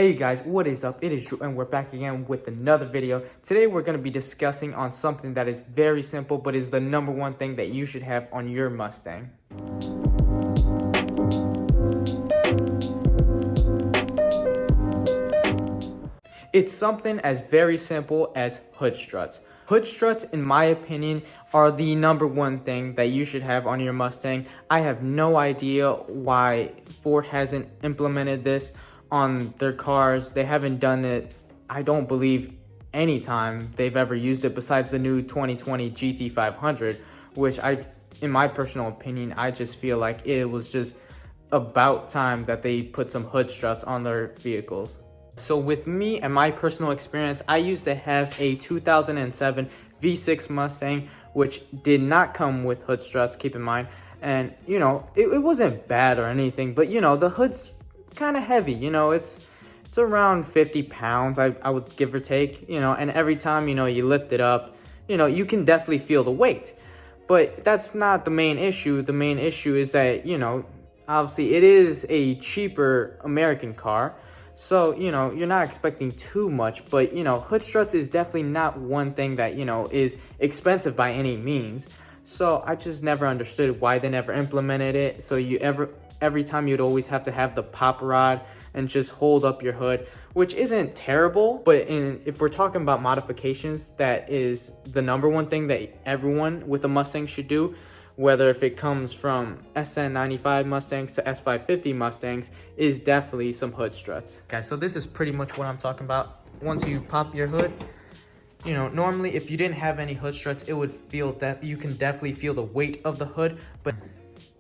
Hey guys, what is up? It is Drew and we're back again with another video. Today we're going to be discussing on something that is very simple but is the number one thing that you should have on your Mustang. It's something as very simple as hood struts. Hood struts, in my opinion, are the number one thing that you should have on your Mustang. I have no idea why Ford hasn't implemented this on their cars. They haven't done it, I don't believe, any time they've ever used it besides the new 2020 GT500, which in my personal opinion, I just feel like it was just about time that they put some hood struts on their vehicles. So with me and my personal experience, I used to have a 2007 V6 Mustang, which did not come with hood struts, keep in mind. And, you know, it wasn't bad or anything, but, you know, the hood's kind of heavy. You know, it's around 50 pounds, I would give or take, you know, and every time, you know, you lift it up, you know, you can definitely feel the weight. But that's not the main issue. The main issue is that, you know, obviously it is a cheaper American car. So, you know, you're not expecting too much, but, you know, hood struts is definitely not one thing that, you know, is expensive by any means. So I just never understood why they never implemented it. So every time you'd always have to have the pop rod and just hold up your hood, which isn't terrible. But if we're talking about modifications, that is the number one thing that everyone with a Mustang should do. Whether if it comes from SN95 Mustangs to S550 Mustangs, is definitely some hood struts. Guys, so this is pretty much what I'm talking about. Once you pop your hood, you know, normally if you didn't have any hood struts, it would feel that you can definitely feel the weight of the hood. But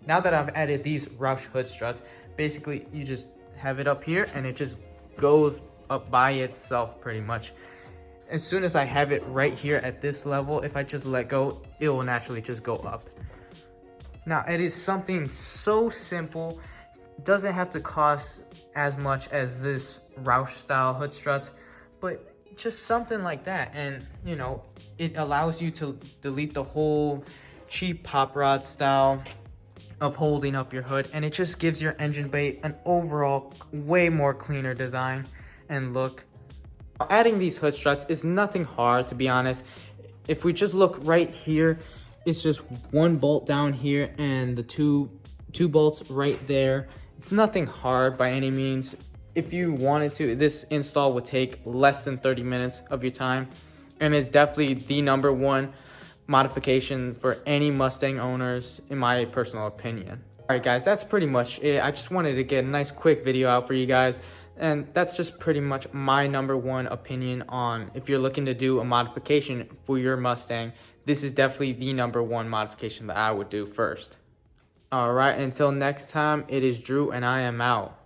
now that I've added these Roush hood struts, basically you just have it up here and it just goes up by itself pretty much. As soon as I have it right here at this level, if I just let go, it will naturally just go up. Now, it is something so simple, doesn't have to cost as much as this Roush style hood struts, but just something like that. And, you know, it allows you to delete the whole cheap pop rod style of holding up your hood, and it just gives your engine bay an overall way more cleaner design and look. Adding these hood struts is nothing hard, to be honest. If we just look right here, it's just one bolt down here and the two bolts right there. It's nothing hard by any means. If you wanted to, this install would take less than 30 minutes of your time, and it's definitely the number one modification for any Mustang owners, in my personal opinion. All right, guys, that's pretty much it. I just wanted to get a nice quick video out for you guys, and that's just pretty much my number one opinion on if you're looking to do a modification for your Mustang. This is definitely the number one modification that I would do first. All right, until next time, it is Drew and I am out.